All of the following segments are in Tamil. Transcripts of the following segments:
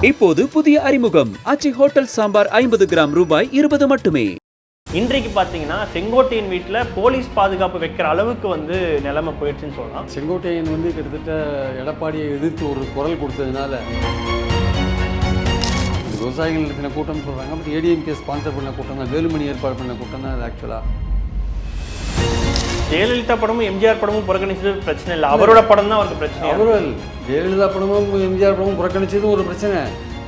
இப்போது புதிய அறிமுகம் ஆச்சி ஹோட்டல் சாம்பார் 50 கிராம் ரூபாய் 20 மட்டுமே. இன்றைக்கு பார்த்தீங்கன்னா செங்கோட்டையன் வீட்டில் போலீஸ் பாதுகாப்பு வைக்கிற அளவுக்கு நிலைமை போயிடுச்சுன்னு சொல்லலாம். செங்கோட்டையன் கிட்டத்தட்ட எடப்பாடியை எதிர்த்து ஒரு குரல் கொடுத்ததுனால விவசாயிகள் நடத்தின கூட்டம் சொல்கிறாங்க. பட் ஏடிஎம்கே ஸ்பான்சர் பண்ண கூட்டம் தான், வேலுமணி ஏற்பாடு பண்ண கூட்டம் தான். அது ஆக்சுவலாக ஜெயலலிதா படமும் எம்ஜிஆர் படமும் புறக்கணிச்சது பிரச்சனை இல்லை, அவரோட படம் தான் அவருக்கு பிரச்சனை. அவர்கள் ஜெயலலிதா படமும் எம்ஜிஆர் படமும் புறக்கணிச்சதும் ஒரு பிரச்சனை.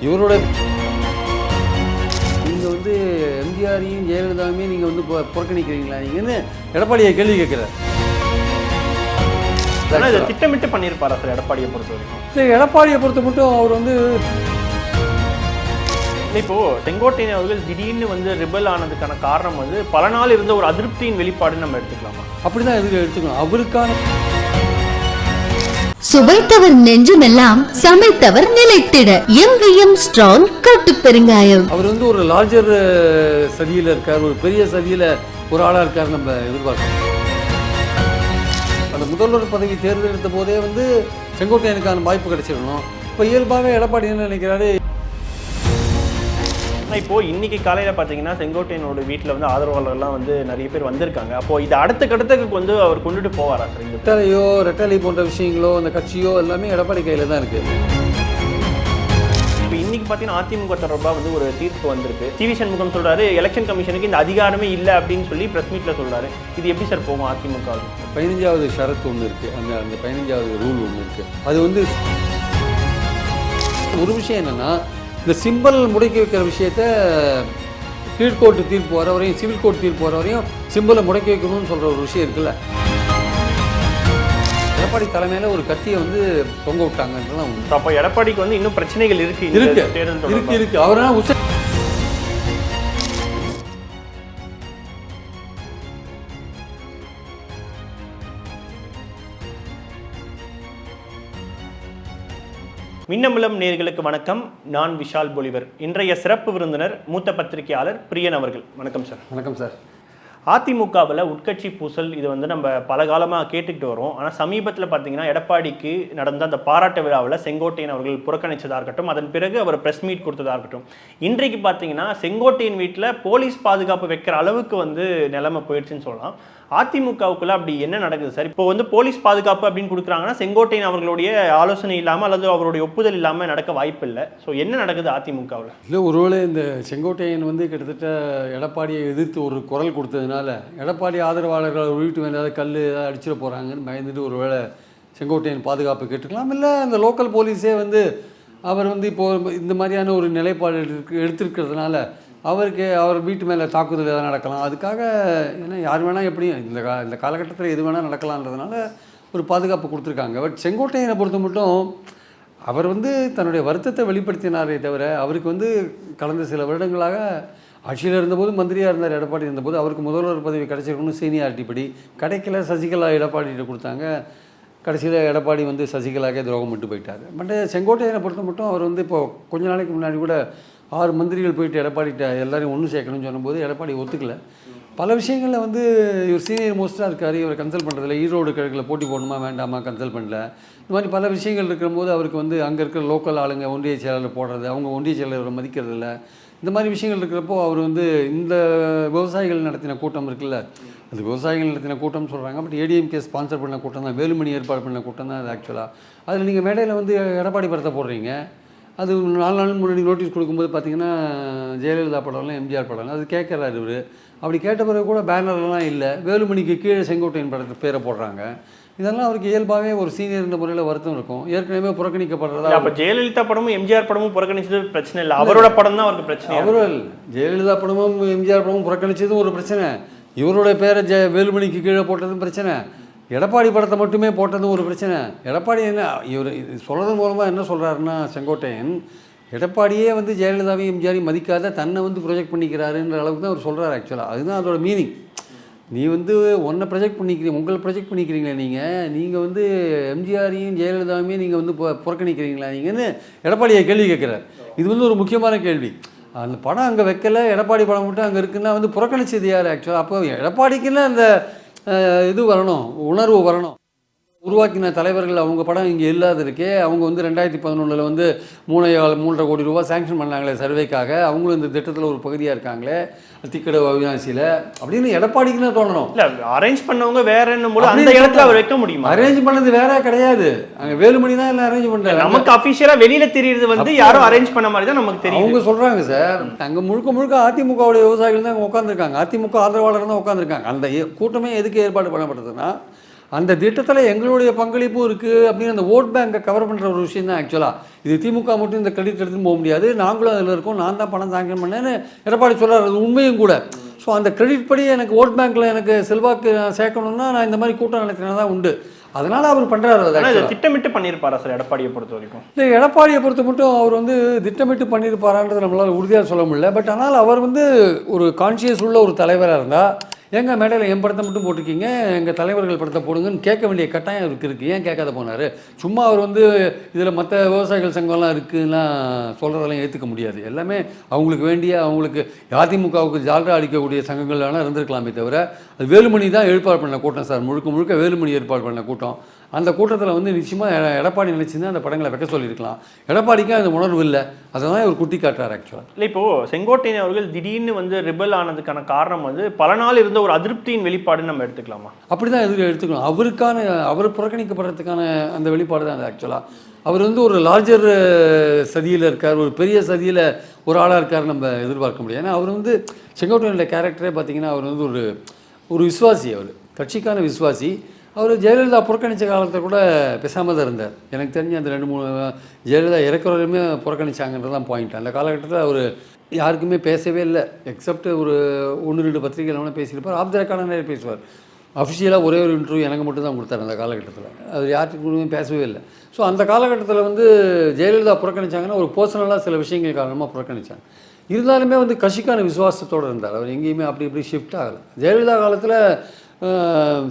இவரோட நீங்கள் எம்ஜிஆரையும் ஜெயலலிதாவுமே நீங்கள் புறக்கணிக்கிறீங்களா நீங்கன்னு எடப்பாடியை கேள்வி கேட்குறாரு. இதை திட்டமிட்டு பண்ணியிருப்பாரா சார் எடப்பாடியை பொறுத்த வரைக்கும்? இல்லை, எடப்பாடியை பொறுத்த மட்டும் அவர் இப்போ செங்கோட்டையன் அவர்கள் திடீர்னு ரிபல் ஆனதுக்கான காரணம் பல நாள் இருந்த ஒரு அதிருப்தியின் வெளிப்பாடுன்னு நம்ம எடுத்துக்கலாமா? அப்படிதான் எடுத்துக்கணும். அவருக்கான சுவைத்தவர் நெஞ்சுமெல்லாம் சமைத்தவர் நிலைத்திட எங்கேயும் ஸ்ட்ராங் கட்டு பெருங்காயம். அவர் ஒரு லார்ஜர் சதியில இருக்கார், ஒரு பெரிய சதியில ஒரு ஆளா இருக்கார். நம்ம எதிர்பார்க்கணும். அந்த முதல்வர் பதவி தேர்ந்தெடுத்த போதே செங்கோட்டையனுக்கான வாய்ப்பு கிடைச்சிடணும். இப்போ இயல்பாகவே எடப்பாடி என்ன நினைக்கிறாரு? இப்போ இன்னைக்கு காலையில் பார்த்தீங்கன்னா செங்கோட்டையனோட வீட்டில் ஆதரவாளர்கள்லாம் நிறைய பேர் வந்திருக்காங்க. அப்போ இது அடுத்த கட்டத்துக்கு அவர் கொண்டுட்டு போவாரா சார்? ரெட்டலை போன்ற விஷயங்களோ அந்த கட்சியோ எல்லாமே எடப்பாடி கையில் தான் இருக்கு. இப்போ இன்னைக்கு பார்த்தீங்கன்னா அதிமுக தொடர்பாக ஒரு தீர்ப்பு வந்திருக்கு. டிவி சண்முகம் சொல்றாரு எலெக்ஷன் கமிஷனுக்கு இந்த அதிகாரமே இல்லை அப்படின்னு சொல்லி பிரஸ் மீட்ல சொல்றாரு. இது எப்படி சார் போகும் அதிமுக? 15வது ஷரத்து ஒன்று இருக்கு, அந்த 15வது ரூல் ஒன்று இருக்கு. அது ஒரு விஷயம் என்னன்னா, இந்த சிம்பிள் முடக்கி வைக்கிற விஷயத்த கீழ்கோர்ட்டு தீர்ப்பு வர வரையும், சிவில் கோர்ட் தீர்ப்பு வர வரையும் சிம்பிளை முடக்கி வைக்கணும்னு சொல்கிற ஒரு விஷயம் இருக்குல்ல. எடப்பாடி தலைமையில் ஒரு கத்தியை தொங்க விட்டாங்கன்றலாம் உண்டு. அப்போ எடப்பாடிக்கு இன்னும் பிரச்சனைகள் இருக்கு. அவரெல்லாம் மின்னமுலம் நேயர்களுக்கு வணக்கம். நான் விஷால் பொலிவர். இன்றைய சிறப்பு விருந்தினர் மூத்த பத்திரிகையாளர் பிரியன் அவர்கள். வணக்கம் சார். வணக்கம் சார். அதிமுகவில் உட்கட்சி பூசல் இது நம்ம பல காலமாக கேட்டுக்கிட்டு வரோம். ஆனால் சமீபத்தில் பார்த்தீங்கன்னா எடப்பாடிக்கு நடந்த அந்த பாராட்டு விழாவில் செங்கோட்டையன் அவர்கள் புறக்கணித்ததாக இருக்கட்டும், அதன் பிறகு அவர் ப்ரெஸ் மீட் கொடுத்ததாக இருக்கட்டும், இன்றைக்கு பார்த்தீங்கன்னா செங்கோட்டையன் வீட்டில் போலீஸ் பாதுகாப்பு வைக்கிற அளவுக்கு நிலைமை போயிடுச்சுன்னு சொல்லலாம். அதிமுகவுக்குள்ள அப்படி என்ன நடக்குது சார்? இப்போ போலீஸ் பாதுகாப்பு அப்படின்னு கொடுக்குறாங்கன்னா செங்கோட்டையன் அவர்களுடைய ஆலோசனை இல்லாமல் அல்லது அவருடைய ஒப்புதல் இல்லாமல் நடக்க வாய்ப்பு இல்லை. ஸோ என்ன நடக்குது அதிமுகவில்? இல்லை, ஒருவேளை இந்த செங்கோட்டையன் கிட்டத்தட்ட எடப்பாடியை எதிர்த்து ஒரு குரல் கொடுத்ததுனால எடப்பாடி ஆதரவாளர்கள் வீட்டு மேலே ஏதாவது கல் ஏதாவது அடிச்சிட போகிறாங்கன்னு பயந்துட்டு ஒருவேளை செங்கோட்டையன் பாதுகாப்பு கேட்டுக்கலாம். இல்லை, அந்த லோக்கல் போலீஸே அவர் இப்போது இந்த மாதிரியான ஒரு நிலைப்பாடு எடுத்திருக்கிறதுனால அவர் வீட்டு மேலே தாக்குதல் எதாவது நடக்கலாம். அதுக்காக ஏன்னா யார் வேணால் எப்படியும் இந்த காலகட்டத்தில் எது வேணால் நடக்கலான்றதுனால ஒரு பாதுகாப்பு கொடுத்துருக்காங்க. பட் செங்கோட்டையனை பொறுத்த மட்டும் அவர் தன்னுடைய வருத்தத்தை வெளிப்படுத்தினாரே தவிர, அவருக்கு கடந்த சில வருடங்களாக ஆட்சியில் இருந்தபோது மந்திரியாக இருந்தார், எடப்பாடி இருந்தபோது அவருக்கு முதல்வர் பதவி கிடைச்சிருக்கணும் சீனியாரிட்டி படி கிடைக்கல. சசிகலா எடப்பாடிகிட்ட கொடுத்தாங்க. கடைசியில் எடப்பாடி சசிகலாக்கே துரோகம் விட்டு போயிட்டார். பட் செங்கோட்டையனை பொறுத்த மட்டும் அவர் இப்போது கொஞ்ச நாளைக்கு முன்னாடி கூட 6 மந்திரிகள் போயிட்டு எடப்பாடிகிட்ட எல்லாரையும் ஒன்று சேர்க்கணும்னு சொன்னபோது எடப்பாடி ஒத்துக்கல. பல விஷயங்களில் இவர் சீனியர் மோஸ்ட்டாக இருக்கார், இவர் கன்சல்ட் பண்ணுறதில்ல. ஈரோடு கிழக்கில் போட்டி போடணுமா வேண்டாமா கன்சல்ட் பண்ணல. இந்த மாதிரி பல விஷயங்கள் இருக்கிறபோது அவருக்கு அங்கே இருக்கிற லோக்கல் ஆளுங்க ஒன்றிய செயலாளர் போடுறது, அவங்க ஒன்றிய செயலாளரை மதிக்கிறதில்ல. இந்த மாதிரி விஷயங்கள் இருக்கிறப்போ அவர் இந்த விவசாயிகள் நடத்தின கூட்டம் இருக்குல்ல, அது விவசாயிகள் நடத்தின கூட்டம்னு சொல்கிறாங்க. பட் ஏடிஎம்கே ஸ்பான்சர் பண்ண கூட்டம் தான், வேலுமணி ஏற்பாடு பண்ண கூட்டம் தான் அது ஆக்சுவலாக. அதில் நீங்கள் மேடையில் எடப்பாடி படத்தை போடுறீங்க. அது 4 நாள் முன்னாடி நோட்டீஸ் கொடுக்கும்போது பார்த்தீங்கன்னா ஜெயலலிதா படம்லாம் எம்ஜிஆர் படம்லாம் அது கேட்குறாரு இவர். அப்படி கேட்ட பிறகு கூட பேனர்லாம் இல்லை, வேலுமணிக்கு கீழே செங்கோட்டையன் படத்துக்கு பேரை போடுறாங்க. இதெல்லாம் அவருக்கு இயல்பாகவே ஒரு சீனியர் முறையில் வருத்தம் இருக்கும். ஏற்கனவே புறக்கணிக்கப்படுறதா. அப்போ ஜெயலலிதா படமும் எம்ஜிஆர் படமும் புறக்கணிச்சது பிரச்சனை இல்லை, அவரோட படம் தான் அவருக்கு பிரச்சனை. அவர்கள் ஜெயலலிதா படமும் எம்ஜிஆர் படமும் புறக்கணிச்சதும் ஒரு பிரச்சனை, இவருடைய பேரை வேலுமணிக்கு கீழே போட்டதும் பிரச்சனை, எடப்பாடி படத்தை மட்டுமே போட்டதும் ஒரு பிரச்சனை. எடப்பாடி என்ன இவர் சொல்கிறது மூலமாக என்ன சொல்கிறாருன்னா, செங்கோட்டையன் எடப்பாடியே ஜெயலலிதாவையும் எம்ஜிஆரையும் மதிக்காத தன்னை ப்ரொஜெக்ட் பண்ணிக்கிறாருன்ற அளவுக்கு தான் அவர் சொல்கிறார் ஆக்சுவலாக. அதுதான் அதோட மீனிங். நீ ஒன்றை ப்ரொஜெக்ட் பண்ணிக்கிறீங்க, உங்களை ப்ரொஜெக்ட் பண்ணிக்கிறீங்களா நீங்கள் எம்ஜிஆரையும் ஜெயலலிதாவையுமே நீங்கள் புறக்கணிக்கிறீங்களா நீங்கன்னு எடப்பாடியை கேள்வி கேட்குறாரு. இது ஒரு முக்கியமான கேள்வி. அந்த படம் அங்கே வைக்கல, எடப்பாடி படம் மட்டும் அங்கே இருக்குன்னா புறக்கணிச்சது யார் ஆக்சுவலாக? அப்போ எடப்பாடிக்குன்னு அந்த இது வரணும், உணர்வு வரணும். உருவாக்கின தலைவர்கள் அவங்க படம் இங்கே இல்லாத இருக்கே. அவங்க வந்து 2011 வந்து 3.5 கோடி ரூபா சாங்ஷன் பண்ணாங்களே சர்வேக்காக, அவங்களும் இந்த திட்டத்தில் ஒரு பகுதியாக இருக்காங்களே திக்கட அவினாசியில் அப்படின்னு எடப்பாடிக்குன்னு தோணணும். இல்லை அரேஞ்ச் பண்ணவங்க வேற என்னும் அந்த இடத்துல அவர் வைக்க முடியுமா? அரேஞ்ச் பண்ணது வேற கிடையாது, அங்கே வேலுமணி தான் எல்லாம் அரேஞ்ச் பண்ணுறாங்க. நமக்கு அஃபிஷியலாக வெளியில தெரியுது வந்து யாரும் அரேஞ்ச் பண்ண மாதிரி தான் நமக்கு தெரியும். அவங்க சொல்கிறாங்க சார், அங்கே முழுக்க அதிமுகவுடைய விவசாயிகள் தான் அங்கே உட்காந்துருக்காங்க, அதிமுக ஆதரவாளர் தான் உட்காந்துருக்காங்க. அந்த கூட்டமே எதுக்கு ஏற்பாடு பண்ணப்படுதுன்னா அந்த திட்டத்தில் எங்களுடைய பங்களிப்பும் இருக்குது அப்படின்னு அந்த ஓட் பேங்கை கவர் பண்ணுற ஒரு விஷயம் தான். ஆக்சுவலாக இது திமுக மட்டும் இந்த கிரெடிட் எடுத்துன்னு போக முடியாது, நாங்களும் அதில் இருக்கோம், நான் தான் பணம் சாங்ஷன் பண்ணேன்னு எடப்பாடி சொல்கிறார். அது உண்மையும் கூட. ஸோ அந்த கிரெடிட் படி எனக்கு ஓட் பேங்க்கில் எனக்கு செல்வாக்கு சேர்க்கணும்னா நான் இந்த மாதிரி கூட்டம் நடத்தினா தான் உண்டு. அதனால் அவர் பண்ணுறாரு. திட்டமிட்டு பண்ணியிருப்பாரா சார் எடப்பாடியை பொறுத்த வரைக்கும்? இல்லை, எடப்பாடியை பொறுத்த மட்டும் அவர் வந்து திட்டமிட்டு பண்ணியிருப்பாரான்றது நம்மளால் உறுதியாக சொல்ல முடியல. பட் ஆனால் அவர் வந்து ஒரு கான்ஷியஸ் உள்ள ஒரு தலைவராக இருந்தால் எங்கள் மேடையில் என் படத்தை மட்டும் போட்டிருக்கீங்க, எங்கள் தலைவர்கள் படத்தை போடுங்கன்னு கேட்க வேண்டிய கட்டாயம் அவருக்கு இருக்குது. ஏன் கேட்காத போனார்? சும்மா அவர் வந்து இதில் மற்ற விவசாயிகள் சங்கம்லாம் இருக்குன்னா சொல்கிறதெல்லாம் ஏற்றுக்க முடியாது. எல்லாமே அவங்களுக்கு வேண்டிய, அவங்களுக்கு அதிமுகவுக்கு ஜால்ரா அடிக்கக்கூடிய சங்கங்கள் வேணால் இருந்திருக்கலாமே தவிர அது வேலுமணி தான் ஏற்பாடு பண்ண கூட்டம் சார். முழுக்க வேலுமணி ஏற்பாடு பண்ண கூட்டம். அந்த கூட்டத்தில் வந்து நிச்சயமாக எடப்பாடி நினைச்சிருந்தா அந்த படங்களை வைக்க சொல்லியிருக்கலாம். எடப்பாடிக்கும் அந்த உணர்வு இல்லை, அதை தான் இவர் குட்டி காட்டுறாரு ஆக்சுவலாக. இல்லை, இப்போது செங்கோட்டையன் அவர்கள் திடீர்னு வந்து ரிபல் ஆனதுக்கான காரணம் வந்து பல நாள் இருந்த ஒரு அதிருப்தியின் வெளிப்பாடுன்னு நம்ம எடுத்துக்கலாமா? அப்படி தான் எடுத்துக்கணும். அவர் புறக்கணிக்கப்படுறதுக்கான அந்த வெளிப்பாடு தான் அது ஆக்சுவலாக. அவர் வந்து ஒரு லார்ஜர் சதியில் இருக்கார், ஒரு பெரிய சதியில் ஒரு ஆளாக இருக்கார் நம்ம எதிர்பார்க்க முடியாது. ஏன்னா அவர் வந்து செங்கோட்டையனோட கேரக்டரே பார்த்திங்கன்னா அவர் வந்து ஒரு விசுவாசி, அவர் கட்சிக்கான விசுவாசி. அவர் ஜெயலலிதா புறக்கணித்த காலத்தில் கூட பேசாமல் தான் இருந்தார். எனக்கு தெரிஞ்சு அந்த 2-3 ஜெயலலிதா இறக்குறவரையுமே புறக்கணிச்சாங்கன்றது தான் பாயிண்ட். அந்த காலகட்டத்தில் அவர் யாருக்குமே பேசவே இல்லை, எக்ஸப்ட் ஒரு 1-2 பத்திரிகைகள் வேணால் பேசியிருப்பார். ஆஃப் த ரெக்கார்டாக நிறைய பேசுவார். அஃபிஷியலாக ஒரே ஒரு இன்டர்வியூ எனக்கு மட்டும் தான் கொடுத்தாரு அந்த காலகட்டத்தில். அது யாருக்குமே பேசவே இல்லை. ஸோ அந்த காலகட்டத்தில் வந்து ஜெயலலிதா புறக்கணிச்சாங்கன்னா ஒரு பர்சனலாக சில விஷயங்கள் காரணமாக புறக்கணித்தாங்க. இருந்தாலுமே வந்து கட்சிக்கான விசுவாசத்தோடு இருந்தார். அவர் எங்கேயுமே அப்படி இப்படி ஷிஃப்ட் ஆகலை. ஜெயலலிதா காலத்தில்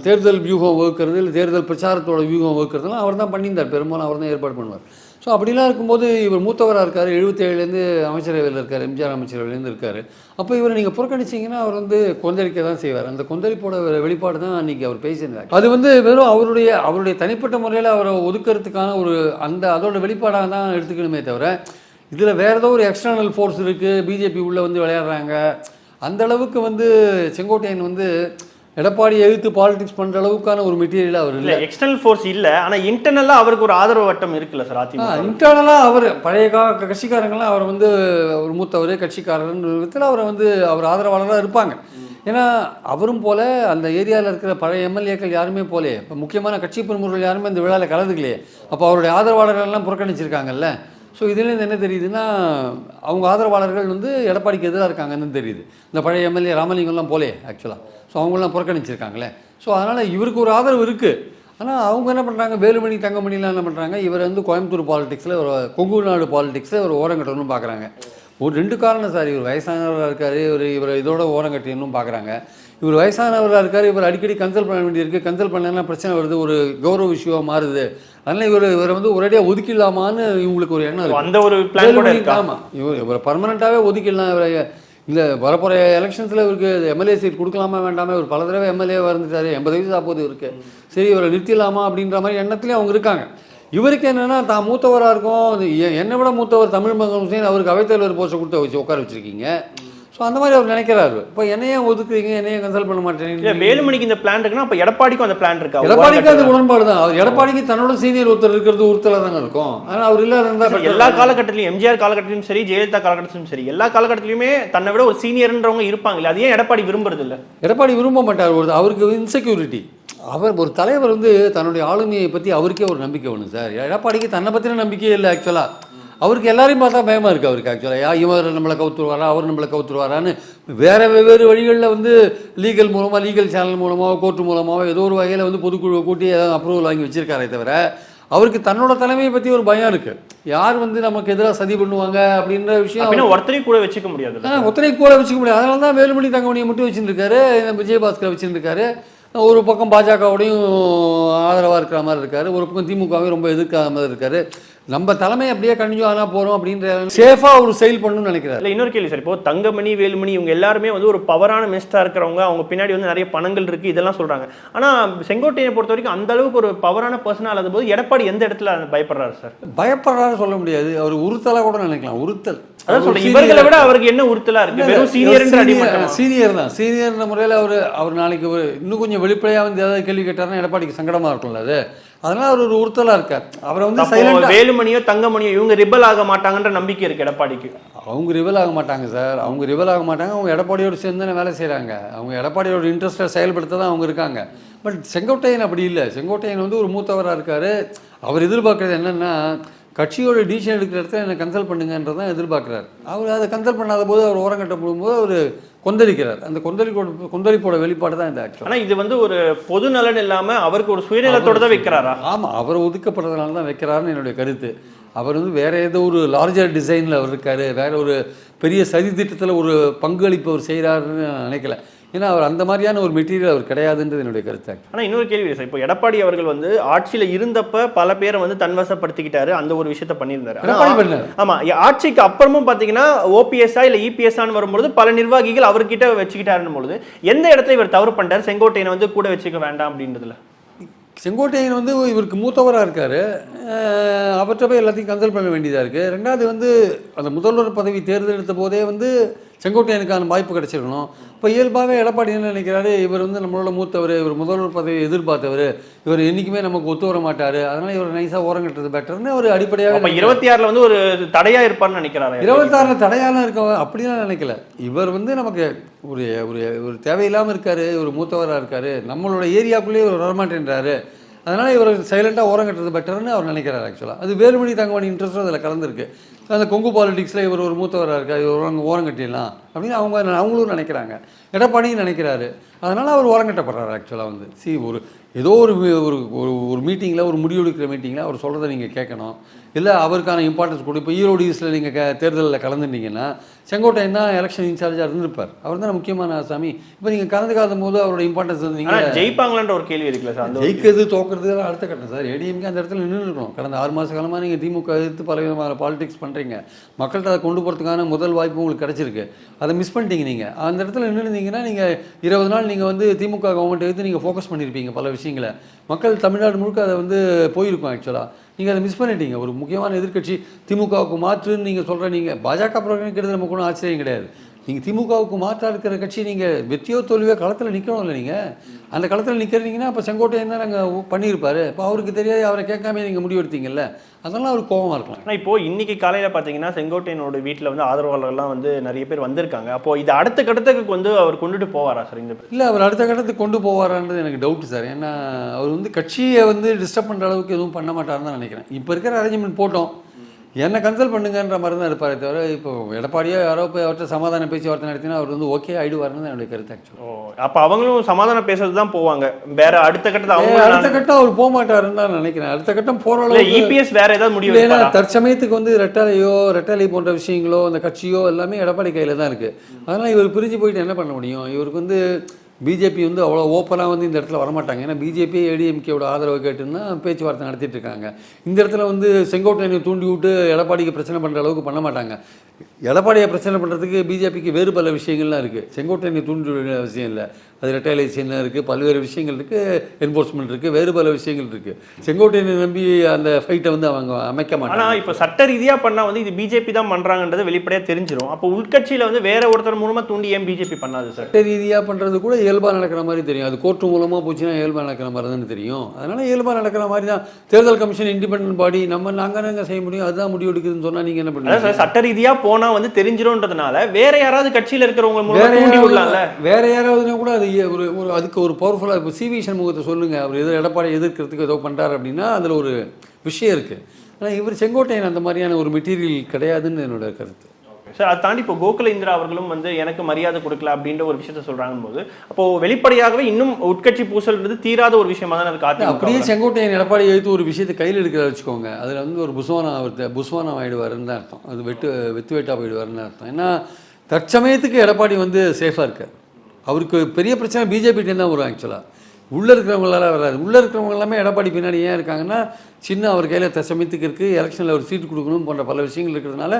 தேர்தல் வியூகம் வகுக்கிறது, இல்லை தேர்தல் பிரச்சாரத்தோட வியூகம் வகுக்கிறதுலாம் அவர் தான் பண்ணியிருந்தார். பெரும்பாலும் அவர் தான் ஏற்பாடு பண்ணுவார். ஸோ அப்படிலாம் இருக்கும்போது இவர் மூத்தவராக இருக்கார், 77லேருந்து அமைச்சரவையில் இருக்கார், எம்ஜிஆர் அமைச்சரவையிலேருந்து இருக்கார். அப்போ இவரை நீங்கள் புறக்கணிச்சிங்கன்னா அவர் வந்து கொந்தளிக்க தான் செய்வார். அந்த கொந்தளிப்போட வெளிப்பாடு தான் அன்றைக்கி அவர் பேசியிருந்தார். அது வந்து வெறும் அவருடைய தனிப்பட்ட முறையில் அவரை ஒதுக்கிறதுக்கான அதோட வெளிப்பாடாக தான் எடுத்துக்கணுமே தவிர இதில் வேறு ஏதோ ஒரு எக்ஸ்டர்னல் ஃபோர்ஸ் இருக்குது, பிஜேபி உள்ளே வந்து விளையாடுறாங்க, அந்த அளவுக்கு வந்து செங்கோட்டையன் வந்து எடப்பாடியை எதிர்த்து பாலிடிக்ஸ் பண்ணுற அளவுக்கான ஒரு மெட்டீரியல் அவர் இல்லை. எக்ஸ்டர்னல் ஃபோர்ஸ் இல்லை, ஆனால் இன்டர்னலாக அவருக்கு ஒரு ஆதரவு வட்டம் இருக்குல்ல சார் அதிமுக. இன்டர்னலாக அவர் பழைய கட்சிக்காரங்களாம் அவர் வந்து ஒரு மூத்தவர் கட்சிக்காரர்ன்ற விதத்தில் அவர் ஆதரவாளராக இருப்பாங்க. ஏன்னா அவரும் போல அந்த ஏரியாவில் இருக்கிற பழைய எம்எல்ஏக்கள் யாருமே போலே, இப்போ முக்கியமான கட்சி பிரமுகர்கள் யாருமே இந்த விழாவில் கலந்துக்கலையே. அப்போ அவருடைய ஆதரவாளர்கள்லாம் புறக்கணிச்சிருக்காங்கல்ல. ஸோ இதுலேருந்து என்ன தெரியுதுன்னா அவங்க ஆதரவாளர்கள் வந்து எடப்பாடிக்கு எதிராக இருக்காங்கன்னு தெரியுது. இந்த பழைய எம்எல்ஏ ராமலிங்கம்லாம் போலே ஆக்சுவலாக. ஸோ அவங்களாம் புறக்கணிச்சிருக்காங்களே. ஸோ அதனால் இவருக்கு ஒரு ஆதரவு இருக்குது. ஆனால் அவங்க என்ன பண்ணுறாங்க, வேலுமணி தங்கமணிலாம் என்ன பண்ணுறாங்க, இவர் வந்து கோயம்புத்தூர் பாலிடிக்ஸில் ஒரு கொங்கு நாடு பாலிடிக்ஸில் ஒரு ஓரங்கட்டணும்னு பார்க்குறாங்க. ஒரு 2 காரணம் சார். இவர் வயசானவராக இருக்கார், இவர் இதோட ஓரங்கட்டணும்னு பார்க்குறாங்க. இவர் வயசானவராக இருக்கார், இவர் அடிக்கடி கன்சல்ட் பண்ண வேண்டியிருக்கு, கன்சல்ட் பண்ணலாம் பிரச்சனை வருது, ஒரு கௌரவ விஷயமாக மாறுது. அதனால் இவரை வந்து ஒரேடியாக ஒதுக்கிடலாமான்னு இவங்களுக்கு ஒரு எண்ணம் இருக்குது. அந்த ஒரு பிளான். ஆமாம், இவரை பர்மனெண்ட்டாகவே ஒதுக்கிடலாம். இவரை இல்லை வரப்போகிற எலெக்ஷன்ஸில் இவருக்கு எம்எல்ஏ சீட் கொடுக்கலாமா வேண்டாமா, இவர் பல தடவை எம்எல்ஏவாக இருந்துட்டார், 80 வயசு ஆகுது இவருக்கு, சரி இவரை நிறுத்திடலாமா அப்படின்ற மாதிரி எண்ணத்துலேயும் அவங்க இருக்காங்க. இவருக்கு என்னென்னா தான் மூத்தவராக இருக்கும், என்னை விட மூத்தவர் தமிழ் மகன் ஹுசைன், அவருக்கு அவைத்தலைவர் போஸ்ட்டை கொடுத்து உட்கார வச்சுருக்கீங்க. ஸோ அந்த மாதிரி அவர் நினைக்கிறாரு. இப்போ என்னையே ஒதுக்குறீங்க, என்னையே கன்சல்ட் பண்ண மாட்டேங்க. வேலுமணிக்கு இந்த பிளான் இருக்குன்னா அப்போ எடப்பாடிக்கும் அந்த பிளான் இருக்கா? எடப்பாடிக்கு அது உடன்பாடு தான். அவர் எடப்பாடிக்கு தன்னோட சீனியர் ஒருத்தர் இருக்கிறது ஒருத்தராக தானே இருக்கும். ஆனால் அவர் இல்லாத எல்லா காலகட்டத்திலையும், எம்ஜிஆர் காலகட்டத்திலும் சரி, ஜெயலலிதா காலகட்டத்திலும் சரி, எல்லா காலகட்டத்திலுமே தன்னை விட ஒரு சீனியர்ன்றவங்க இருப்பாங்க இல்லை? அது ஏன் எடப்பாடி விரும்புறது இல்லை? எடப்பாடி விரும்ப மாட்டார். அவருக்கு இன்செக்யூரிட்டி. அவர் ஒரு தலைவர் வந்து தன்னுடைய ஆளுமையை பற்றி அவருக்கே ஒரு நம்பிக்கை வேணும் சார். எடப்பாடிக்கு தன்னை பற்றின நம்பிக்கையே இல்லை ஆக்சுவலாக. அவருக்கு எல்லாரையும் பார்த்தா பயமாக இருக்குது அவருக்கு ஆக்சுவலாக. இவர் நம்மளை கவுத்துருவாரா, அவர் நம்மளை கவுத்துருவாரான்னு வெவ்வேறு வழிகளில் வந்து லீகல் மூலமாக, லீகல் சேனல் மூலமாக, கோர்ட்டு மூலமாக ஏதோ ஒரு வகையில் வந்து பொதுக்குழுவை கூட்டி ஏதாவது அப்ரூவல் வாங்கி வச்சிருக்காரே தவிர அவருக்கு தன்னோட தலைமையை பற்றி ஒரு பயம் இருக்குது. யார் வந்து நமக்கு எதிராக சதி பண்ணுவாங்க அப்படின்ற விஷயம் ஒருத்தரையும் கூட வச்சுக்க முடியாது. ஒருத்தரையும் கூட வச்சுக்க முடியாது. அதனால தான் வேலுமணி தங்கமணியை மட்டும் வச்சுருக்காரு, விஜயபாஸ்கரை வச்சுருக்காரு. ஒரு பக்கம் பாஜகவோடையும் ஆதரவாக இருக்கிற மாதிரி இருக்கார், ஒரு பக்கம் திமுகவையும் ரொம்ப எதிர்க்காத மாதிரி இருக்கார். நம்ம தலைமை அப்படியே கண்டினியூ ஆனால் போகிறோம் அப்படின்ற சேஃபாக ஒரு செயல் பண்ணணும்னு நினைக்கிறாரு. இல்லை இன்னொரு கேள்வி சார், இப்போ தங்கமணி வேலுமணி இவங்க எல்லாருமே வந்து ஒரு பவரான மினிஸ்டராக இருக்கிறவங்க, அவங்க பின்னாடி வந்து நிறைய பணங்கள் இருக்குது இதெல்லாம் சொல்கிறாங்க. ஆனால் செங்கோட்டையை பொறுத்த வரைக்கும் அந்த அளவுக்கு ஒரு பவரான பர்சனாக இல்லாத போது எடப்பாடி எந்த இடத்துல பயப்படுறாரு சார்? பயப்படுறாரு சொல்ல முடியாது, அவர் உறுத்தலாக கூட நினைக்கலாம். உறுத்தல் அதான் சொல்றேன், இவர்களை விட அவருக்கு என்ன உறுத்தலா இருக்கு? வெறும் சீனியர் தான். சீனியர் முறையில் அவர் நாளைக்கு இன்னும் கொஞ்சம் வெளிப்படையாக வந்து ஏதாவது கேள்வி கேட்டாருன்னா எடப்பாடிக்கு சங்கடமா இருக்கும்ல அது. அதனால அவர் ஒரு உறுத்தலா இருக்கார். அவரை வந்து வேலுமணியோ தங்கமணியோ இவங்க ரிபல் ஆக மாட்டாங்கன்ற நம்பிக்கை இருக்கு எடப்பாடிக்கு. அவங்க ரிபல் ஆக மாட்டாங்க சார், அவங்க ரிபல் ஆக மாட்டாங்க. அவங்க எடப்பாடியோடு சேர்ந்து தானே வேலை செய்கிறாங்க. அவங்க எடப்பாடியோட இன்ட்ரெஸ்ட்டை செயல்படுத்த தான் அவங்க இருக்காங்க. பட் செங்கோட்டையன் அப்படி இல்லை. செங்கோட்டையன் வந்து ஒரு மூத்தவராக இருக்கார். அவர் எதிர்பார்க்குறது என்னென்னா, கட்சியோட டிசிஷன் எடுக்கிற இடத்துல என்னை கன்சல்ட் பண்ணுங்கன்றதான் எதிர்பார்க்குறாரு. அவர் அதை கன்சல்ட் பண்ணாத போது அவர் ஓரங்கட்ட போடும்போது அவர் கொந்தளிக்கிறார். அந்த கொந்தளிப்போட வெளிப்பாடு தான் இந்த ஆக்சுவல். ஆனால் இது வந்து ஒரு பொது நலன் இல்லாமல் அவருக்கு ஒரு சுயநலத்தோடு தான் வைக்கிறாரா? ஆமாம், அவர் ஒதுக்கப்படுறதுனால தான் வைக்கிறாருன்னு என்னுடைய கருத்து. அவர் வந்து வேறு ஏதோ ஒரு லார்ஜர் டிசைனில் அவர் இருக்கார், வேறு ஒரு பெரிய சதி திட்டத்தில் ஒரு பங்களிப்பு அவர் செய்கிறாருன்னு நான் நினைக்கல. ஏன்னா அவர் அந்த மாதிரியான ஒரு மெட்டீரியல் அவர் கிடையாதுன்றது என்னுடைய கருத்து. ஆனால் இன்னொரு கேள்வி சார், இப்போ எடப்பாடி அவர்கள் வந்து ஆட்சியில் இருந்தப்ப பல பேரை வந்து தன்வசப்படுத்திக்கிட்டாரு, அந்த ஒரு விஷயத்த பண்ணியிருந்தாரு. ஆமாம், ஆட்சிக்கு அப்புறமும் பார்த்தீங்கன்னா ஓபிஎஸ்ஆ இல்லை இபிஎஸ்ஆன்னு வரும்பொழுது பல நிர்வாகிகள் அவர்கிட்ட வச்சுக்கிட்டாருன்னு பொழுது எந்த இடத்துல இவர் தவறு பண்ணிட்டார்? செங்கோட்டையனை வந்து கூட வச்சுக்க வேண்டாம் அப்படின்றதுல. செங்கோட்டையன் வந்து இவருக்கு மூத்தவராக இருக்கார், அவர்கிட்ட போய் எல்லாத்தையும் கன்சல்ட் பண்ண வேண்டியதாக இருக்குது. ரெண்டாவது வந்து அந்த முதல்வர் பதவி தேர்ந்தெடுத்த போதே வந்து செங்கோட்டையனுக்கான வாய்ப்பு கிடைச்சிருக்கணும். இப்போ இயல்பாகவே எடப்பாடி என்ன நினைக்கிறாரு, இவர் வந்து நம்மளோட மூத்தவர், இவர் முதல்வர் பதவியை எதிர்பார்த்தவர், இவர் என்றைக்குமே நமக்கு ஒத்து வர மாட்டார், அதனால் இவர் நைஸாக ஓரங்கட்டுறது பெட்டர்னு ஒரு அடிப்படையாக 26 வந்து ஒரு தடையாக இருப்பார்னு நினைக்கிறாரு. 26 தடையாலாம் இருக்க அப்படிலாம் நினைக்கல. இவர் வந்து நமக்கு ஒரு ஒரு தேவையில்லாமல் இருக்கார், ஒரு மூத்தவராக இருக்கார், நம்மளோட ஏரியாக்குள்ளேயே ஒரு வரமாட்டேன்றாரு, அதனால் இவர் சைலண்டாக ஓரங்கட்டுறது பெட்டர்னு அவர் நினைக்கிறார். ஆக்சுவலாக அது வேலுமணி தங்கமணி இன்ட்ரெஸ்ட்டும் அதில் கலந்துருக்கு. அந்த கொங்கு பாலிடிக்ஸில் இவர் ஒரு மூத்தவராக இருக்கார், இவர் ஓரங்கட்டிடலாம் அப்படின்னு அவங்களும் நினைக்கிறாங்க, எடப்பாடியும் நினைக்கிறாரு. அதனால் அவர் ஓரங்கட்டப்படுறாரு. ஆக்சுவலாக வந்து ஒரு ஏதோ ஒரு ஒரு மீட்டிங்கில், ஒரு முடிவெடுக்கிற மீட்டிங்கில் அவர் சொல்கிறத நீங்கள் கேட்கணும், இல்லை அவருக்கான இம்பார்ட்டன்ஸ் கொடு. இப்போ ஈரோடு ஈஸ்டில் நீங்கள் தேர்தலில் கலந்துட்டீங்கன்னா செங்கோட்டையன் தான் எலெக்ஷன் இன்சார்ஜாக இருந்திருப்பார், அவர் தான் முக்கியமான ஆசாமி. இப்போ நீங்கள் கலந்துக்காத போது அவரோட இம்பார்ட்டன்ஸ் இருந்தீங்க. ஜெயிப்பாங்களான்ற ஒரு கேள்வி இருக்குல்ல சார்? ஜெயிக்கிறது தோக்குறது அடுத்த கட்டம் சார். ஏடிஎம்கே அந்த இடத்துல நின்று இருக்கணும். கடந்த 6 மாத காலமாக நீங்கள் திமுக எதிர்த்து பல விதமான பாலிடிக்ஸ் பண்ணுறீங்க, மக்கள்கிட்ட அதை கொண்டு போகிறதுக்கான முதல் வாய்ப்பு உங்களுக்கு கிடச்சிருக்கு, அதை மிஸ் பண்ணிட்டீங்க. நீங்கள் அந்த இடத்துல நின்றுருந்தீங்கன்னா நீங்கள் 20 நாள் நீங்கள் வந்து திமுக கவர்மெண்ட் எடுத்து நீங்கள் ஃபோக்கஸ் பண்ணியிருப்பீங்க பல விஷயங்களை. மக்கள் தமிழ்நாடு முழுக்க அதை வந்து போயிருக்கும். ஆக்சுவலாக நீங்கள் அதை மிஸ் பண்ணிட்டீங்க. ஒரு முக்கியமான எதிர்க்கட்சி திமுகவுக்கு மாற்றுன்னு நீங்கள் சொல்கிற, நீங்கள் பாஜக புறக்கணிக்கிறது நமக்கு ஒன்றும் ஆச்சரியம் கிடையாது. நீங்கள் திமுகவுக்கு மாற்றாக இருக்கிற கட்சி, நீங்கள் வெற்றியோ தோல்வியோ களத்தில் நிற்கணும் இல்லை? நீங்கள் அந்த களத்தில் நிற்கிறீங்கன்னா அப்போ செங்கோட்டையன் தான் நாங்கள் பண்ணியிருப்பார். இப்போ அவருக்கு தெரியாது, அவரை கேட்காம நீங்கள் முடிவெடுத்தீங்கல்ல, அதெல்லாம் அவர் கோபமாக இருக்கலாம். ஆனால் இப்போது இன்றைக்கி காலையில் பார்த்தீங்கன்னா செங்கோட்டையனோட வீட்டில் வந்து ஆதரவாளர்கள்லாம் வந்து நிறைய பேர் வந்திருக்காங்க. அப்போது இது அடுத்த கட்டத்துக்கு வந்து அவர் கொண்டுட்டு போவாரா சார்? இல்லை, அவர் அடுத்த கட்டத்துக்கு கொண்டு போவாரான்றது எனக்கு டவுட் சார். ஏன்னா அவர் வந்து கட்சியை வந்து டிஸ்டர்ப் பண்ணுற அளவுக்கு எதுவும் பண்ண மாட்டாருன்னு தான் நினைக்கிறேன். இப்போ இருக்கிற அரேஞ்ச்மெண்ட் போட்டோம், என்ன கன்சல்ட் பண்ணுங்கன்ற மாதிரி தான் இருப்பாரே தவிர, இப்போ எடப்பாடியோ யாரோ போய் அவர்கிட்ட சமாதான பேச்சுவார்த்தை நடத்தினா அவர் வந்து ஓகே ஆயிடுவார்னு தான் என்னுடைய கருத்து. ஆக்சுவலி அப்போ அவங்களும் சமாதானம் பேசுறது தான் போவாங்க, வேற அடுத்த கட்டம் அவர் போக மாட்டாருன்னு தான் நினைக்கிறேன். அடுத்த கட்டம் போற இபிஎஸ் வேற ஏதாவது முடிவு. ஏன்னா தற்சமயத்துக்கு வந்து ரெட்டலை போன்ற விஷயங்களோ அந்த கட்சியோ எல்லாமே எடப்பாடி கையில் தான் இருக்குது. அதனால் இவர் பிரிஞ்சு போயிட்டு என்ன பண்ண முடியும்? இவருக்கு வந்து பிஜேபி வந்து அவ்வளோ ஓப்பனாக வந்து இந்த இடத்துல வரமாட்டாங்க. ஏன்னா பிஜேபி ஏடிஎம்கேயோட ஆதரவு கேட்டுன்னா பேச்சுவார்த்தை நடத்திட்டு இருக்காங்க. இந்த இடத்துல வந்து செங்கோட்டையனை தூண்டி விட்டு எடப்பாடிக்கு பிரச்சனை பண்ணுற அளவுக்கு பண்ண மாட்டாங்க. எடப்பாடியை பிரச்சனை பண்ணுறதுக்கு பிஜேபிக்கு வேறு பல விஷயங்கள்லாம் இருக்குது. செங்கோட்டையனை தூண்டி விஷயம் இல்லை, அது ரெட்டைலைசேஷன் இருக்குது, பல்வேறு விஷயங்கள் இருக்குது, என்ஃபோர்ஸ்மெண்ட் இருக்குது, வேறு பல விஷயங்கள் இருக்குது. செங்கோட்டையனை நம்பி அந்த ஃபைட்டை வந்து அவங்க அமைக்க மாட்டாங்க. ஆனால் இப்போ சட்ட ரீதியாக பண்ணால் வந்து இது பிஜேபி தான் பண்ணுறாங்கன்றது வெளிப்படையாக தெரிஞ்சிடும். அப்போ உள்கட்சியில் வந்து வேற ஒருத்தர் மூலமாக தூண்டி ஏன் பிஜேபி பண்ணாது சார்? சட்ட ரீதியாக பண்ணுறது கூட இயல்பாக நடக்கிற மாதிரி தெரியும். அது கோர்ட்டு மூலமாக போச்சுன்னா இயல்பாக நடக்கிற மாதிரி தான் தெரியும். அதனால் இயல்பாக நடக்கிற மாதிரி தான். தேர்தல் கமிஷன் இண்டிபெண்டன்ட் பாடி, நாங்கள் செய்ய முடியும், அதுதான் முடிவு எடுக்குதுன்னு சொன்னால் நீங்கள் என்ன பண்ணுறீங்க? சட்ட ரீதியாக போனால் வந்து தெரிஞ்சிடும்ன்றதுனால வேற யாராவது கட்சியில் இருக்கிறவங்க வேற யாராவதுனா கூட அது அதுக்கு ஒரு பவர்ஃபுல்லாக. இப்போ சிவி சண்முகத்தை சொல்லுங்க, அவர் எதோ எடப்பாடி எதிர்க்கிறதுக்கு ஏதோ பண்ணுறாரு அப்படின்னா அதில் ஒரு விஷயம் இருக்குது. ஆனால் இவர் செங்கோட்டையன் அந்த மாதிரியான ஒரு மெட்டீரியல் கிடையாதுன்னு என்னோட கருத்து சார். அதை தாண்டி இப்போ கோகுல இந்திரா அவர்களும் வந்து எனக்கு மரியாதை கொடுக்கல அப்படின்ற ஒரு விஷயத்த சொல்றாங்க போது, அப்போ வெளிப்படையாகவே இன்னும் உட்கட்சி பூசல்ன்றது தீராத ஒரு விஷயமா தான் அது காட்டு. அப்படியே செங்கோட்டையன் எடப்பாடி எழுத்து ஒரு விஷயத்தை கையில் எடுக்கிற வச்சுக்கோங்க, அதில் வந்து ஒரு புஸ்வானா ஆயிடுவாருன்னு தான் அர்த்தம். அது வெத்து வெட்டா போயிடுவாருன்னு அர்த்தம். ஏன்னா தற்சமயத்துக்கு எடப்பாடி வந்து சேஃபாக இருக்கார். அவருக்கு பெரிய பிரச்சனை பிஜேபிட்டேருந்து தான் வரும். ஆக்சுவலாக உள்ளே இருக்கிறவங்களால வராது. உள்ளே இருக்கிறவங்க எல்லாமே எடப்பாடி பின்னாடி ஏன் இருக்காங்கன்னா, சின்ன அவர் கையில் தசமித்துக்கு இருக்குது, எலெக்ஷனில் ஒரு சீட்டு கொடுக்கணும் போன்ற பல விஷயங்கள் இருக்கிறதுனால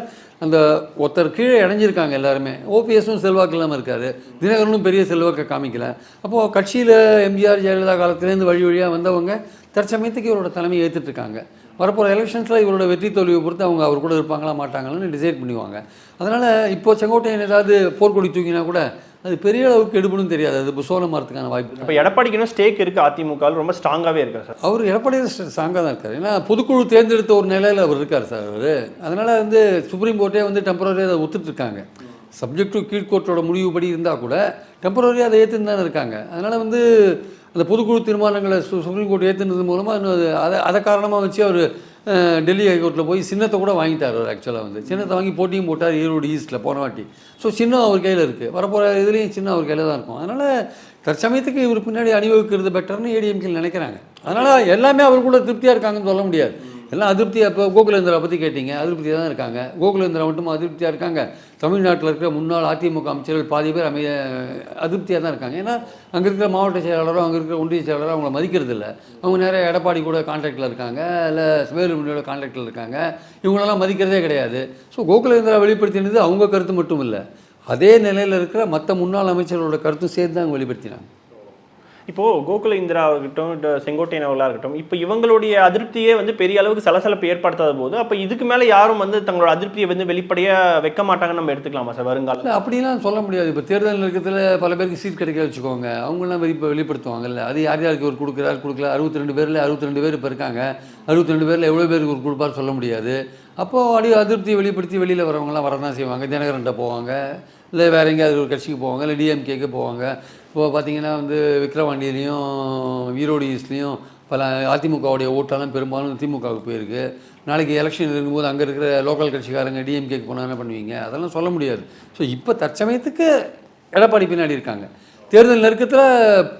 அந்த ஒருத்தர் கீழே இணைஞ்சிருக்காங்க எல்லாருமே. ஓபிஎஸும் செல்வாக்கு இல்லாமல் இருக்காரு, தினகரனும் பெரிய செல்வாக்கை காமிக்கல. அப்போது கட்சியில் எம்ஜிஆர் ஜெயலலிதா காலத்துலேருந்து வழி வழியாக வந்தவங்க தற்சமயத்துக்கு இவரோட தலைமையை ஏற்றுட்ருக்காங்க. வரப்போகிற எலெக்ஷன்ஸில் இவரோட வெற்றி தோல்வியை பொறுத்து அவங்க அவர் கூட இருப்பாங்களா மாட்டாங்களான்னு டிசைட் பண்ணுவாங்க. அதனால் இப்போ செங்கோட்டையன் ஏதாவது போர்க்கொடி தூக்கினா கூட அது பெரிய அளவுக்கு எடுபடும் தெரியாது, அது புசோலம் மாறதுக்கான வாய்ப்பு. இப்போ எடப்பாடிக்கு இன்னும் ஸ்டேக் இருக்குது, அதிமுக ரொம்ப ஸ்ட்ராங்காகவே இருக்கார் சார். அவர் எடப்பாடியில் ஸ்ட்ராங்காக தான் இருக்கார். ஏன்னா பொதுக்குழு தேர்ந்தெடுத்த ஒரு நிலையில் அவர் இருக்கார் சார் அவர். அதனால் வந்து சுப்ரீம் கோர்ட்டே வந்து டெம்பரரியாக அதை ஒத்துட்ருக்காங்க. சப்ஜெக்ட் டு கீழ்கோர்ட்டோட முடிவுபடி இருந்தால் கூட டெம்பரரியாக அதை ஏற்றுன்னு தானே இருக்காங்க. அதனால் வந்து அந்த பொதுக்குழு தீர்மானங்களை சுப்ரீம் கோர்ட் ஏற்றுனது மூலமாக இன்னும் அதை காரணமாக வச்சு அவர் டெல்லி ஹைகோர்ட்டில் போய் சின்னத்தை கூட வாங்கிட்டார். அவர் ஆக்சுவலாக வந்து சின்னத்தை வாங்கி போட்டியும் போட்டார் ஈரோடு ஈஸ்ட்டில் போன வாட்டி. ஸோ சின்னம் அவர் கையில் இருக்குது, வரப்போகிற இதுலேயும் சின்னம் அவர் கையில் தான் இருக்கும். அதனால் தற்சமயத்துக்கு இவர் பின்னாடி அணிவகுக்கிறது பெட்டர்னு ஏடிஎம்கே நினைக்கிறாங்க. அதனால் எல்லாமே அவர் கூட திருப்தியாக இருக்காங்கன்னு சொல்ல முடியாது. எல்லாம் அதிருப்தியாக. இப்போ கோகுலேந்திரா பற்றி கேட்டிங்க, அதிருப்தியாக தான் இருக்காங்க. கோகுலேந்திரா மட்டும் அதிருப்தியாக இருக்காங்க. தமிழ்நாட்டில் இருக்கிற முன்னாள் அதிமுக அமைச்சர்கள் பாதி பேர் அதிருப்தியாக தான் இருக்காங்க. ஏன்னா அங்கே இருக்கிற மாவட்ட செயலாளரும் அங்கே இருக்கிற ஒன்றிய செயலாளரும் அவங்கள மதிக்கிறது இல்லை. அவங்க நிறைய எடப்பாடி கூட கான்ட்ராக்டில் இருக்காங்க, இல்லை வேலுமணியோட கான்ட்ராக்டில் இருக்காங்க. இவங்களெல்லாம் மதிக்கிறதே கிடையாது. ஸோ கோகுலேந்திரா வெளிப்படுத்தினது அவங்க கருத்து மட்டும் இல்லை, அதே நிலையில் இருக்கிற மற்ற முன்னாள் அமைச்சர்களோட கருத்தும் சேர்த்து தான் அவங்க வெளிப்படுத்தினாங்க. இப்போது கோகுல இந்திரா ஆகட்டும், செங்கோட்டையன் அவர்களாக இருக்கட்டும், இப்போ இவங்களுடைய அதிருப்தியே வந்து பெரிய அளவுக்கு சலசலப்பு ஏற்படுத்தாத போது அப்போ இதுக்கு மேலே யாரும் வந்து தங்களோட அதிருப்தியை வந்து வெளிப்படையாக வைக்க மாட்டாங்கன்னு நம்ம எடுத்துக்கலாமா சார் வருங்காலம்? அப்படிலாம் சொல்ல முடியாது. இப்போ தேர்தல் இருக்கிறதுல பல பேருக்கு சீட் கிடைக்க வச்சுக்கோங்க, அவங்களாம் வெளிப்படுத்துவாங்கல்ல. அது யார் யாருக்கு ஒரு கொடுக்கல 62 பேரில் 62 பேர் இப்போ இருக்காங்க. 62 பேரில் எவ்வளோ பேருக்கு ஒரு கொடுப்பார் சொல்ல முடியாது. அப்போது அதிருப்தியை வெளிப்படுத்தி வெளியில் வரவங்களாம் வரதான் செய்வாங்க. தினகரன்ட்ட போவாங்க, இல்லை வேறு எங்கேயாவது ஒரு கட்சிக்கு போவாங்க, இல்லை டிஎம்கேக்கு போவாங்க. இப்போது பார்த்தீங்கன்னா வந்து விக்கிரவாண்டியிலையும் ஈரோடு ஈஸ்ட்லேயும் பல அதிமுகவுடைய ஓட்டெல்லாம் பெரும்பாலும் திமுகவுக்கு போயிருக்கு. நாளைக்கு எலெக்ஷன் இருக்கும்போது அங்கே இருக்கிற லோக்கல் கட்சிக்காரங்க டிஎம்கேக்கு போனால் என்ன பண்ணுவீங்க, அதெல்லாம் சொல்ல முடியாது. ஸோ இப்போ தற்சமயத்துக்கு எடப்பாடி பின்னாடி இருக்காங்க. தேர்தல் நெருக்கத்தில்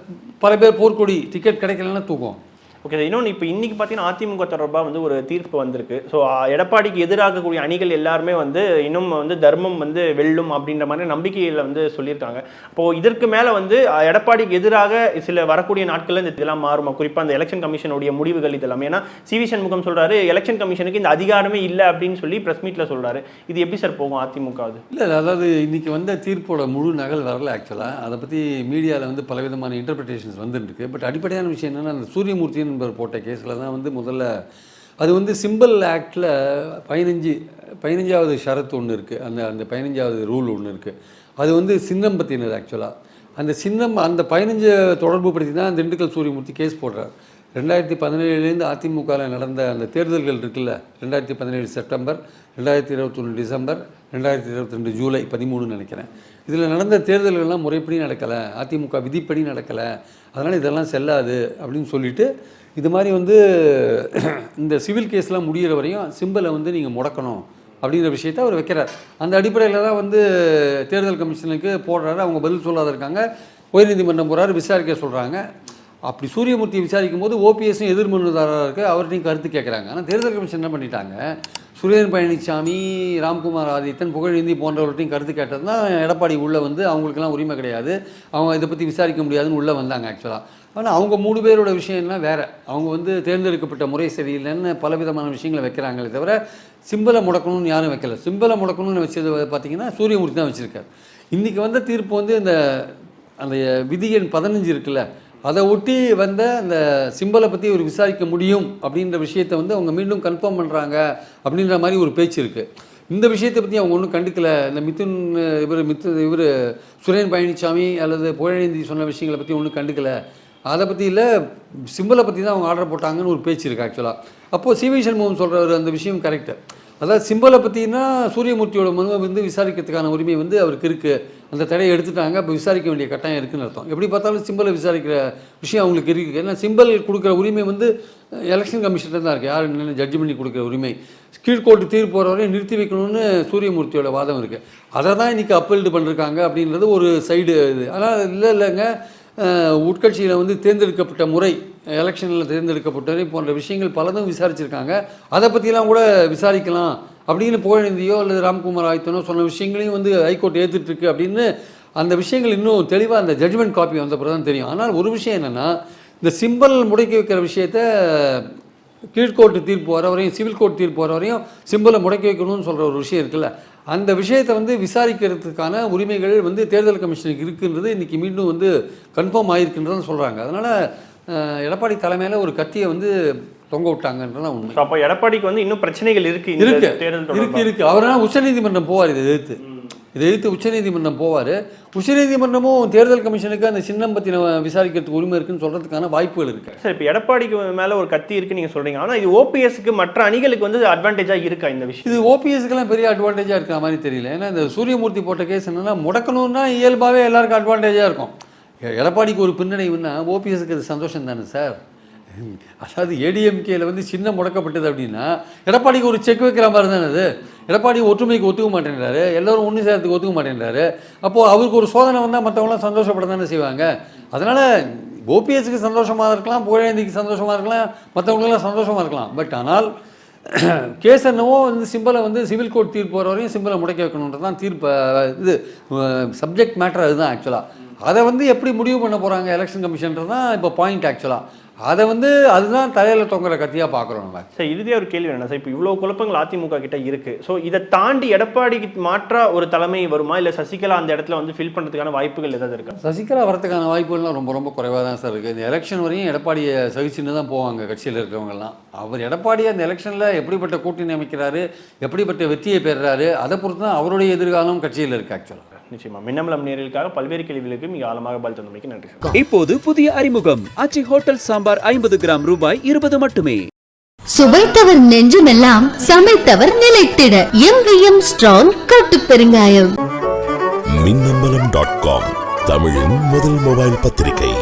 பல பேர் போர்க்கொடி டிக்கெட் கிடைக்கலன்னா தூக்கம். ஓகே சார், இன்னொன்று இப்போ இன்றைக்கி பார்த்தீங்கன்னா அதிமுக தொடர்பாக வந்து ஒரு தீர்ப்பு வந்திருக்கு. ஸோ எடப்பாடிக்கு எதிராகக்கூடிய அணிகள் எல்லாருமே வந்து இன்னும் வந்து தர்மம் வந்து வெல்லும் அப்படின்ற மாதிரி நம்பிக்கையில் வந்து சொல்லியிருக்காங்க. அப்போது இதற்கு மேலே வந்து எடப்பாடிக்கு எதிராக சில வரக்கூடிய நாட்களில் இந்த இதெல்லாம் மாறுமா, குறிப்பாக அந்த எலெக்ஷன் கமிஷனுடைய முடிவுகள் இதெல்லாம்? ஏன்னா சிவி சண்முகம் சொல்கிறாரு எலெக்ஷன் கமிஷனுக்கு இந்த அதிகாரமே இல்லை அப்படின்னு சொல்லி ப்ரெஸ் மீட்டில் சொல்கிறாரு. இது எப்படி சார் போகும் அதிமுக? இல்லை, அதாவது இன்றைக்கி வந்த தீர்ப்போட முழு நகல் வரல. ஆக்சுவலாக அதை பற்றி மீடியாவில் வந்து பலவிதமான இன்டர்பிரிட்டேஷன்ஸ் வந்துருக்கு. பட் அடிப்படையான விஷயம் என்னென்னா, அந்த சூரியமூர்த்தி என்பவர் போட்ட கேஸில் தான் வந்து முதல்ல அது வந்து சிம்பிள் ஆக்டில் 15வது ஷரத்து ஒன்று இருக்குது, அந்த 15வது ரூல் ஒன்று இருக்குது. அது வந்து சின்னம் பற்றினது. ஆக்சுவலாக அந்த சின்னம் அந்த 15 தொடர்பு படுத்தி தான் திண்டுக்கல் சூரியமூர்த்தி கேஸ் போடுறார். 2017 அதிமுகவில் நடந்த அந்த தேர்தல்கள் இருக்குல்ல, 2017 செப்டம்பர், 2021 டிசம்பர், 2022 ஜூலை 13 நினைக்கிறேன். இதில் நடந்த தேர்தல்கள்லாம் முறைப்படி நடக்கலை, அதிமுக விதிப்படி நடக்கலை, அதனால் இதெல்லாம் செல்லாது அப்படின்னு சொல்லிட்டு இது மாதிரி வந்து இந்த சிவில் கேஸ்லாம் முடிகிற வரையும் சிம்பிளை வந்து நீங்கள் முடக்கணும் அப்படிங்கிற விஷயத்தை அவர் வைக்கிறார். அந்த அடிப்படையில் தான் வந்து தேர்தல் கமிஷனுக்கு போடுறாரு. அவங்க பதில் சொல்லாத இருக்காங்க. உயர்நீதிமன்றம் போகிறாரு, விசாரிக்க சொல்கிறாங்க. அப்படி சூரியமூர்த்தியை விசாரிக்கும் போது ஓபிஎஸும் எதிர்மனுதாரராக இருக்குது, அவர்கிட்டையும் கருத்து கேட்குறாங்க. ஆனால் தேர்தல் கமிஷன் என்ன பண்ணிட்டாங்க, சுரேந்திரன் பழனிசாமி, ராம்குமார் ஆதித்தன், புகழேந்தி போன்றவர்கள்ட்டையும் கருத்து கேட்டது தான் எடப்பாடி உள்ளே வந்து அவங்களுக்கெல்லாம் உரிமை கிடையாது, அவங்க இதை பற்றி விசாரிக்க முடியாதுன்னு உள்ளே வந்தாங்க. ஆக்சுவலாக ஆனால் அவங்க 3 பேரோட விஷயம்லாம் வேறு. அவங்க வந்து தேர்ந்தெடுக்கப்பட்ட முறை சரியில்லைன்னு பலவிதமான விஷயங்களை வைக்கிறாங்களே தவிர சிம்பிளை முடக்கணும்னு யாரும் வைக்கல. சிம்பிளை முடக்கணும்னு வச்சது பார்த்திங்கன்னா சூரியமூர்த்தி தான் வச்சுருக்கார். இன்றைக்கி வந்த தீர்ப்பு வந்து அந்த விதி எண் 15 இருக்குல்ல, அதை ஒட்டி வந்த அந்த சிம்பலை பற்றி ஒரு விசாரிக்க முடியும் அப்படின்ற விஷயத்தை வந்து அவங்க மீண்டும் கன்ஃபார்ம் பண்ணுறாங்க அப்படின்ற மாதிரி ஒரு பேச்சு இருக்குது. இந்த விஷயத்தை பற்றி அவங்க ஒன்றும் கண்டுக்கலை. இந்த இவர் சுரேன் பழனிசாமி அல்லது புகழேந்தி சொன்ன விஷயங்களை பற்றி ஒன்றும் கண்டுக்கலை, அதை பற்றி இல்லை, சிம்பலை பற்றி தான் அவங்க ஆர்டர் போட்டாங்கன்னு ஒரு பேச்சு இருக்குது. ஆக்சுவலாக அப்போது சிவி சண்முகம் சொல்கிற அந்த விஷயம் கரெக்டு. அதாவது சிம்பலை பற்றினா சூரியமூர்த்தியோட மனுவை வந்து விசாரிக்கிறதுக்கான உரிமை வந்து அவருக்கு இருக்குது, அந்த தடையை எடுத்துட்டாங்க, அப்போ விசாரிக்க வேண்டிய கட்டாயம் இருக்குதுன்னு அர்த்தம். எப்படி பார்த்தாலும் சிம்பலை விசாரிக்கிற விஷயம் அவங்களுக்கு இருக்குது. ஏன்னா சிம்பல் கொடுக்குற உரிமை வந்து எலெக்ஷன் கமிஷனில் தான் இருக்குது, யார் என்னென்ன ஜட்ஜ் பண்ணி கொடுக்குற உரிமை. கீழ்கோர்ட்டு தீர்ப்பு போகிற வரையும் நிறுத்தி வைக்கணும்னு சூரியமூர்த்தியோட வாதம் இருக்குது. அதை தான் இன்றைக்கி அப்பீல்டு பண்ணிருக்காங்க அப்படின்றது ஒரு சைடு இது. ஆனால் இல்லைங்க, உட்கட்சியில் வந்து தேர்ந்தெடுக்கப்பட்ட முறை, எலெக்ஷனில் தேர்ந்தெடுக்கப்பட்டவை போன்ற விஷயங்கள் பலதும் விசாரிச்சிருக்காங்க, அதை பற்றிலாம் கூட விசாரிக்கலாம் அப்படின்னு புகழேந்தியோ அல்லது ராம்குமார் ஆதித்தனோ சொன்ன விஷயங்களையும் வந்து ஹைகோர்ட் ஏற்றுட்டுருக்கு அப்படின்னு அந்த விஷயங்கள் இன்னும் தெளிவாக அந்த ஜட்ஜ்மெண்ட் காப்பி வந்த பிறகு தான் தெரியும். ஆனால் ஒரு விஷயம் என்னென்னா, இந்த சிம்பல் முடக்கி வைக்கிற விஷயத்த கீழ்கோர்ட்டு தீர்ப்பு வர வரையும் சிவில் கோர்ட் தீர்ப்பு வர வரையும் சிம்பலை முடக்கி வைக்கணும்னு சொல்கிற ஒரு விஷயம் இருக்குல்ல, அந்த விஷயத்தை வந்து விசாரிக்கிறதுக்கான உரிமைகள் வந்து தேர்தல் கமிஷனுக்கு இருக்குன்றது இன்றைக்கி மீண்டும் வந்து கன்ஃபார்ம் ஆகிருக்குன்றதுன்னு சொல்கிறாங்க. அதனால் எடப்பாடி தலைமையில் ஒரு கத்தியை வந்து தொங்க விட்டாங்கன்றதான் உண்மை. அப்போ எடப்பாடிக்கு வந்து இன்னும் பிரச்சனைகள் இருக்கு. அவரால் உச்சநீதிமன்றம் போவார் இதை எதிர்த்து உச்சநீதிமன்றம் போவார். உச்சநீதிமன்றமும் தேர்தல் கமிஷனுக்கு அந்த சின்னம் பற்றி விசாரிக்கிறதுக்கு உரிமை இருக்குன்னு சொல்கிறதுக்கான வாய்ப்புகள் இருக்குது. சார், இப்போ எடப்பாடிக்கு மேலே ஒரு கத்தி இருக்குன்னு நீங்கள் சொல்கிறீங்க, ஆனால் இது ஓபிஎஸ்க்கு மற்ற அணிகளுக்கு வந்து அட்வான்டேஜாக இருக்கா இந்த விஷயம்? இது ஓபிஎஸ்க்குலாம் பெரிய அட்வான்டேஜாக இருக்கிற மாதிரி தெரியல. ஏன்னா இந்த சூரியமூர்த்தி போட்ட கேஸ் என்னென்னா முடக்கணும்னா இயல்பாகவே எல்லாருக்கும் அட்வான்டேஜாக இருக்கும். எடப்பாடிக்கு ஒரு பின்னடைவுன்னா ஓபிஎஸ்க்கு அது சந்தோஷம் தானே சார். அதாவது ஏடிஎம்கேல வந்து சின்ன முடக்கப்பட்டது அப்படின்னா எடப்பாடிக்கு ஒரு செக் வைக்கிற மாதிரி தானே அது. எடப்பாடி ஒற்றுமைக்கு ஒத்துக்க மாட்டேன்றாரு, எல்லோரும் ஒன்று சேர்த்துக்கு ஒத்துக்க மாட்டேன்றாரு. அப்போது அவருக்கு ஒரு சோதனை வந்தால் மற்றவங்களாம் சந்தோஷப்பட தானே செய்வாங்க. அதனால் ஓபிஎஸ்க்கு சந்தோஷமாக இருக்கலாம், புகழேந்திக்கு சந்தோஷமாக இருக்கலாம், மற்றவங்களுக்கெல்லாம் சந்தோஷமாக இருக்கலாம். பட் ஆனால் கேஸ் என்னவோ வந்து சிம்பலை வந்து சிவில் கோர்ட் தீர்ப்பு வர வரையும் சிம்பலை முடக்கி வைக்கணுன்றது தான் தீர்ப்பு. இது சப்ஜெக்ட் மேட்டர் அதுதான் ஆக்சுவலாக. அதை வந்து எப்படி முடிவு பண்ண போகிறாங்க எலெக்ஷன் கமிஷன்றது தான் இப்போ பாயிண்ட் ஆக்சுவலாக. அதை வந்து அதுதான் தலையில் தொங்குற கத்தியாக பார்க்குறோம் நம்ம. சார், இறுதியாக ஒரு கேள்வி என்ன சார், இப்போ இவ்வளோ குழப்பங்கள் அதிமுக கிட்ட இருக்குது. ஸோ இதை தாண்டி எடப்பாடிக்கு மாற்றா ஒரு தலைமை வருமா, இல்லை சசிகலா அந்த இடத்துல வந்து ஃபில் பண்ணுறதுக்கான வாய்ப்புகள் ஏதாவது இருக்கா? சசிகலா வரதுக்கான வாய்ப்புகள்லாம் ரொம்ப ரொம்ப குறைவாக தான் சார் இருக்குது. இந்த எலெக்ஷன் வரையும் எடப்பாடியை சகிச்சுன்னு தான் போவாங்க கட்சியில் இருக்கிறவங்கலாம். அவர் எடப்பாடியை அந்த எலெக்ஷனில் எப்படிப்பட்ட கூட்டணி அமைக்கிறாரு, எப்படிப்பட்ட வெற்றியை பெறுறாரு, அதை பொறுத்து தான் அவருடைய எதிர்காலம் கட்சியில் இருக்குது ஆக்சுவலாக. நிச்சயமா மின்னம்பலம் நேயர்களுக்காக பல்வேறு கேள்விகளுக்கு மிக ஆழமாக பதில் தந்தமைக்கு நன்றி சார். இப்போது புதிய அறிமுகம் ஆச்சி ஹோட்டல் சாம்பார் 50 கிராம் ரூபாய் 20 மட்டுமே. சுவைத்தவர் நெஞ்சுமெல்லாம் சமைத்தவர் நிலைத்திட எங்கேயும் ஸ்ட்ராங் கட்டு பெருங்காயம். மின்னம்பலம்.com தமிழின் முதல் மொபைல் பத்திரிகை.